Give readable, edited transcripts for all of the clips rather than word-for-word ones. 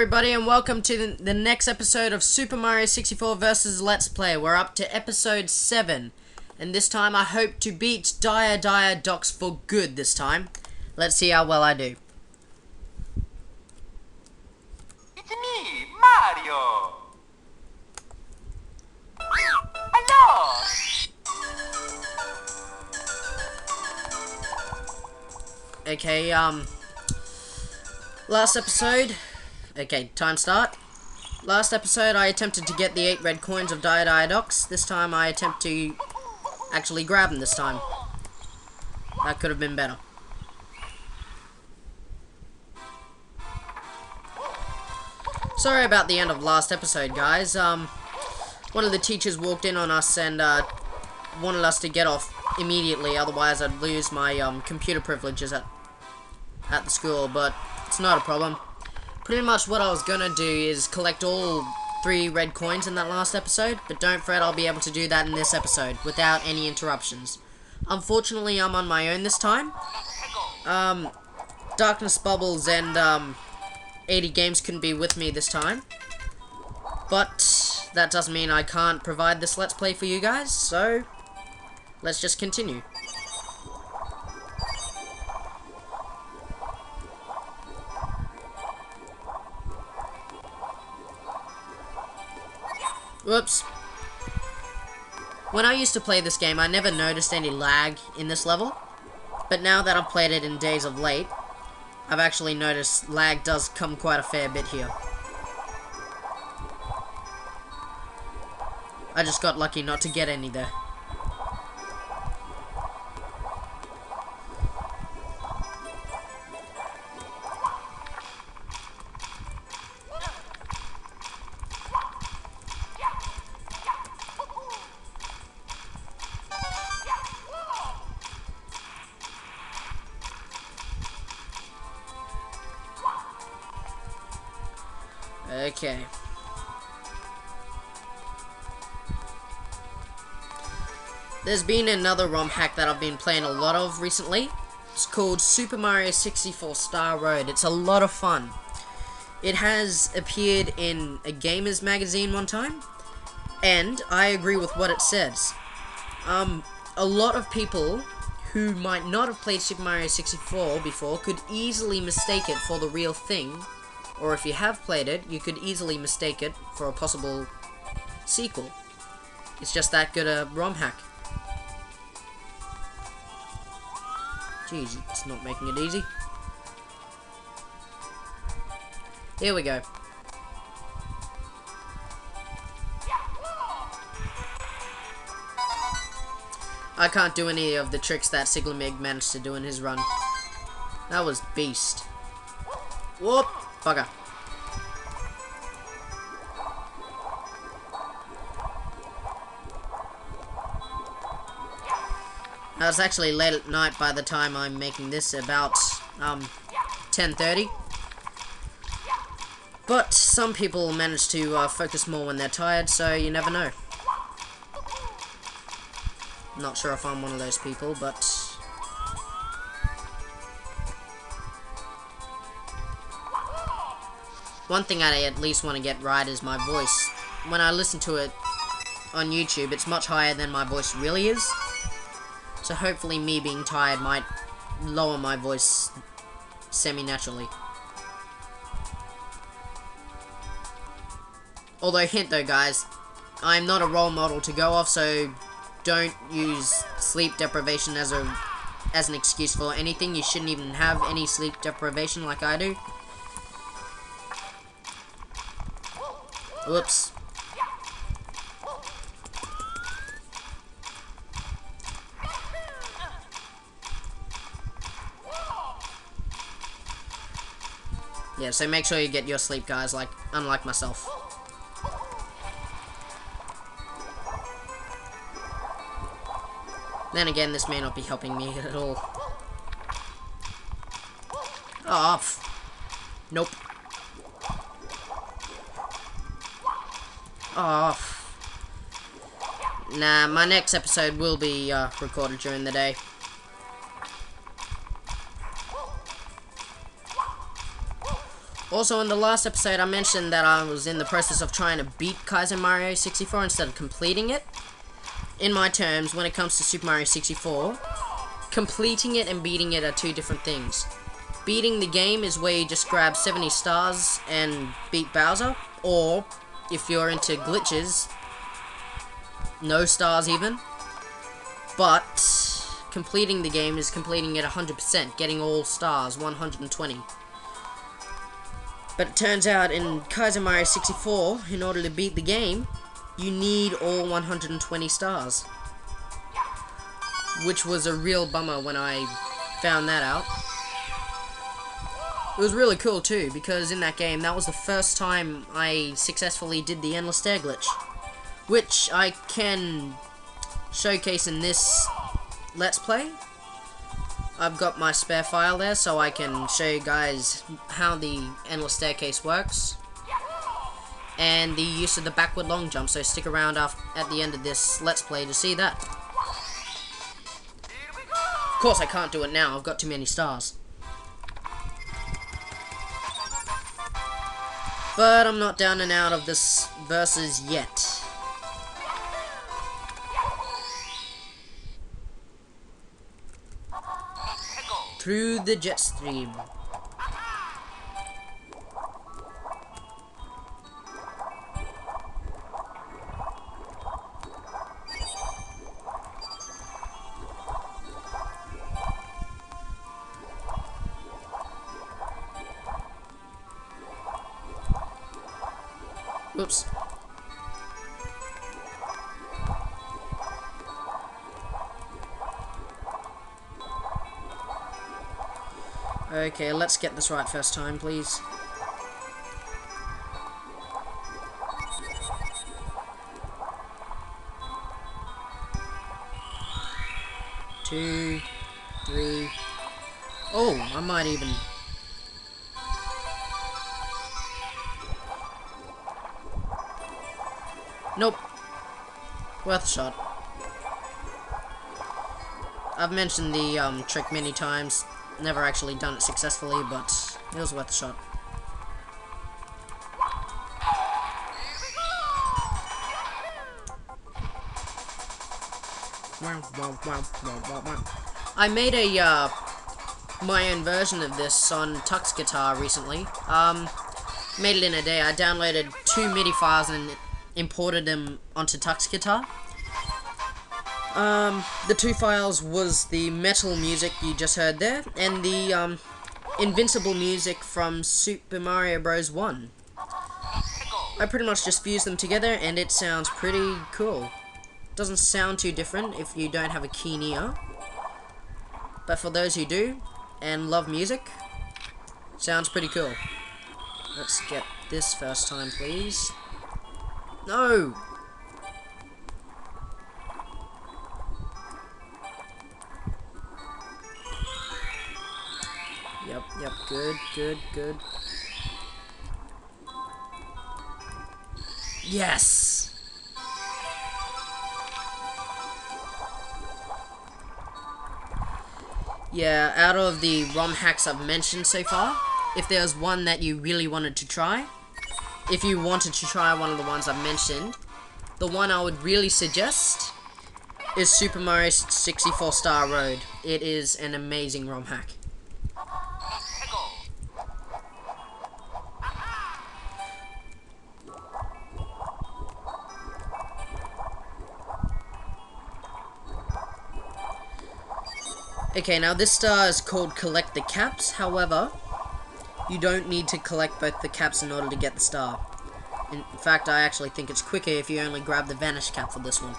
everybody, and welcome to the next episode of Super Mario 64 vs. Let's Play. We're up to episode 7, and this time I hope to beat Dire Docks for good this time. Let's see how well I do. It's me, Mario! Hello! Okay, last episode... Okay, time start. Last episode, I attempted to get the 8 red coins of Dire Docks. This time, I attempt to actually grab them this time. That could have been better. Sorry about the end of last episode, guys. One of the teachers walked in on us and wanted us to get off immediately, otherwise I'd lose my computer privileges at the school, but it's not a problem. Pretty much what I was gonna do is collect all 3 red coins in that last episode, but don't fret, I'll be able to do that in this episode without any interruptions. Unfortunately, I'm on my own this time. Darkness Bubbles and 80 Games couldn't be with me this time, but that doesn't mean I can't provide this Let's Play for you guys, so let's just continue. Whoops. When I used to play this game, I never noticed any lag in this level, but now that I've played it in days of late, I've actually noticed lag does come quite a fair bit here. I just got lucky not to get any there. Okay. There's been another ROM hack that I've been playing a lot of recently. It's called Super Mario 64 Star Road. It's a lot of fun. It has appeared in a Gamers magazine one time, and I agree with what it says. A lot of people who might not have played Super Mario 64 before could easily mistake it for the real thing. Or if you have played it, you could easily mistake it for a possible sequel. It's just that good a ROM hack. Jeez, it's not making it easy. Here we go. I can't do any of the tricks that Siglamig managed to do in his run. That was beast. Whoop! Bugger. Now it's actually late at night by the time I'm making this, about 10:30. But some people manage to focus more when they're tired, so you never know. Not sure if I'm one of those people, but one thing I at least want to get right is my voice. When I listen to it on YouTube, it's much higher than my voice really is. So hopefully me being tired might lower my voice semi-naturally. Although, hint though guys, I'm not a role model to go off, so don't use sleep deprivation as an excuse for anything. You shouldn't even have any sleep deprivation like I do. Whoops. Yeah, so make sure you get your sleep, guys, unlike myself. Then again, this may not be helping me at all. Oh, nope. Oh. Nah, my next episode will be recorded during the day. Also, in the last episode, I mentioned that I was in the process of trying to beat Kaiser Mario 64 instead of completing it. In my terms, when it comes to Super Mario 64, completing it and beating it are two different things. Beating the game is where you just grab 70 stars and beat Bowser, or if you're into glitches, no stars even. But completing the game is completing it 100%, getting all stars, 120. But it turns out in Kaiser Mario 64, in order to beat the game, you need all 120 stars. Which was a real bummer when I found that out. It was really cool too, because in that game, that was the first time I successfully did the Endless Stair glitch. Which I can showcase in this Let's Play. I've got my spare file there, so I can show you guys how the Endless Staircase works. And the use of the backward long jump, so stick around at the end of this Let's Play to see that. Of course I can't do it now, I've got too many stars. But I'm not down and out of this versus yet. Through the jet stream. Oops. Okay, let's get this right first time, please. Two, three. Oh, I might even. Nope. Worth a shot. I've mentioned the trick many times. Never actually done it successfully, but it was worth a shot. I made a my own version of this on Tux Guitar recently. Made it in a day. I downloaded 2 MIDI files and imported them onto Tux Guitar. The 2 files was the metal music you just heard there, and the Invincible music from Super Mario Bros. 1. I pretty much just fused them together, and it sounds pretty cool. Doesn't sound too different if you don't have a keen ear, but for those who do, and love music, sounds pretty cool. Let's get this first time, please. No! Yep, good. Yes! Yeah, out of the ROM hacks I've mentioned so far, if there's one that you really wanted to try, if you wanted to try one of the ones I've mentioned, the one I would really suggest is Super Mario 64 Star Road. It is an amazing ROM hack. Okay, now this star is called Collect the Caps. However, you don't need to collect both the caps in order to get the star. In fact, I actually think it's quicker if you only grab the Vanish Cap for this one.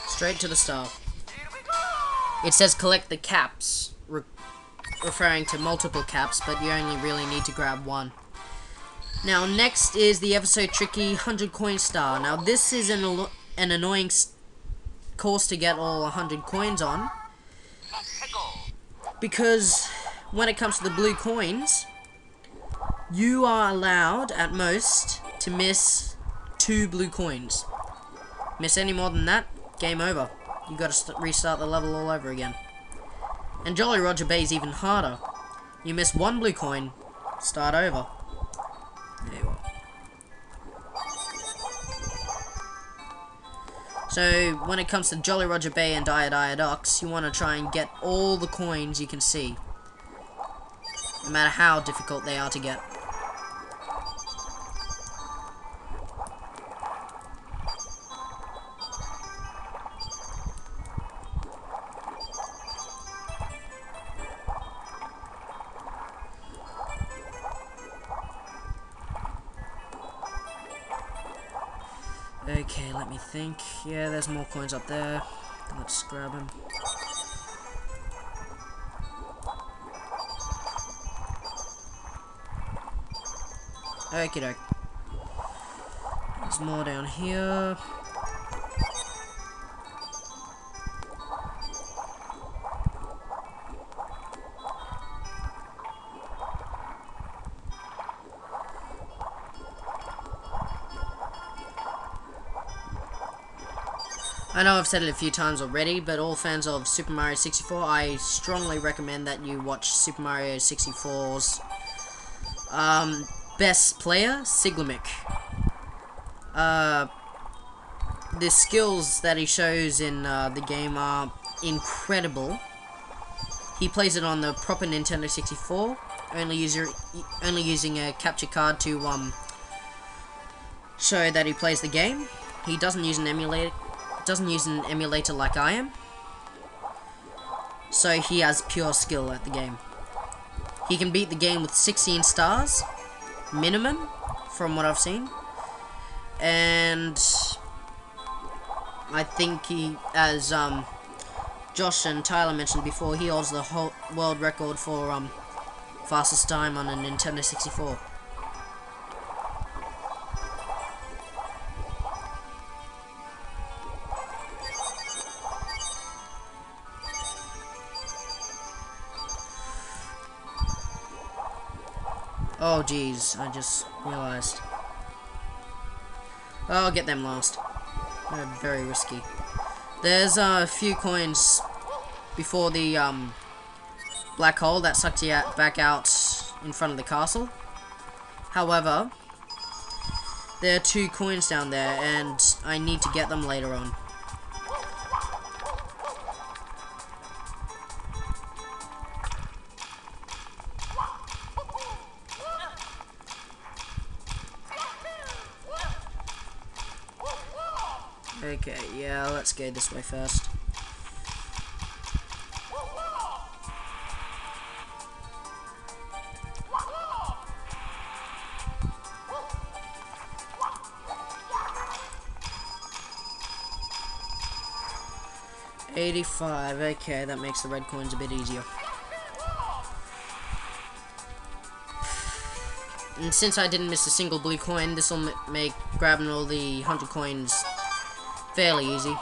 Straight to the star. It says collect the caps. referring to multiple caps, but you only really need to grab one. Now, next is the ever so tricky 100 coin star. Now, this is an annoying course to get all 100 coins on, because when it comes to the blue coins, you are allowed at most to miss 2 blue coins. Miss any more than that, game over. You got to restart the level all over again. And Jolly Roger Bay is even harder. You miss 1 blue coin, start over. There you are. So, when it comes to Jolly Roger Bay and Dire Docks, you want to try and get all the coins you can see, no matter how difficult they are to get. Okay, let me think. Yeah, there's more coins up there. Let's grab them. Okie doke. There's more down here. I know I've said it a few times already, but all fans of Super Mario 64, I strongly recommend that you watch Super Mario 64's best player, Siglamic. The skills that he shows in the game are incredible. He plays it on the proper Nintendo 64, only using a capture card to show that he plays the game. He doesn't use an emulator. Doesn't use an emulator like I am, so he has pure skill at the game. He can beat the game with 16 stars minimum, from what I've seen, and I think he, as Josh and Tyler mentioned before, he holds the whole world record for fastest time on a Nintendo 64. Oh jeez, I just realized. Oh, I'll get them last. They're very risky. There's a few coins before the black hole that sucked you back out in front of the castle. However, there are 2 coins down there, and I need to get them later on. Okay, yeah, let's go this way first. $85, okay, that makes the red coins a bit easier. And since I didn't miss a single blue coin, this will make grabbing all the 100 coins fairly easy.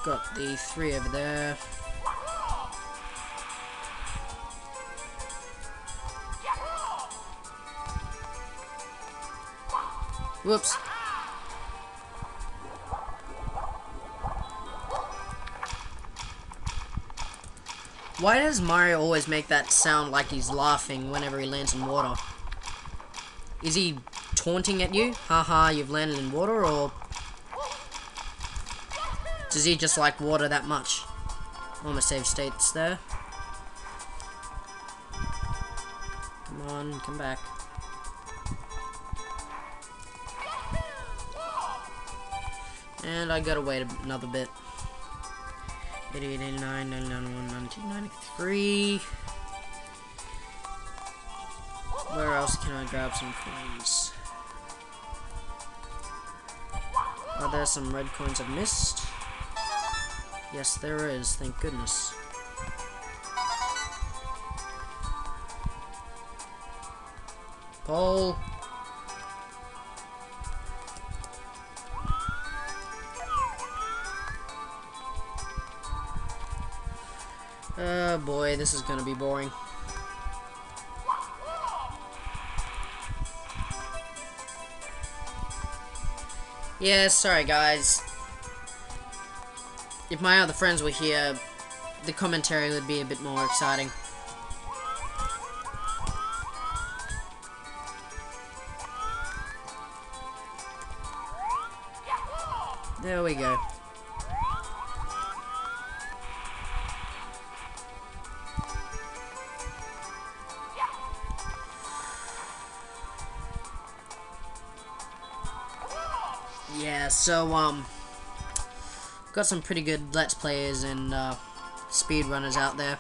Got the 3 over there. Whoops. Why does Mario always make that sound like he's laughing whenever he lands in water? Is he taunting at you? Haha, you've landed in water, or does he just like water that much? Oh, my save state's there. Come on, come back. And I gotta wait another bit. 88, 89, 90, 91, 92, 93. Where else can I grab some coins? Are there some red coins I've missed? Yes, there is. Thank goodness. Pole. Oh boy, this is gonna be boring. Yeah, sorry guys. If my other friends were here, the commentary would be a bit more exciting. There we go. Yeah, so, got some pretty good Let's Players and, speedrunners out there.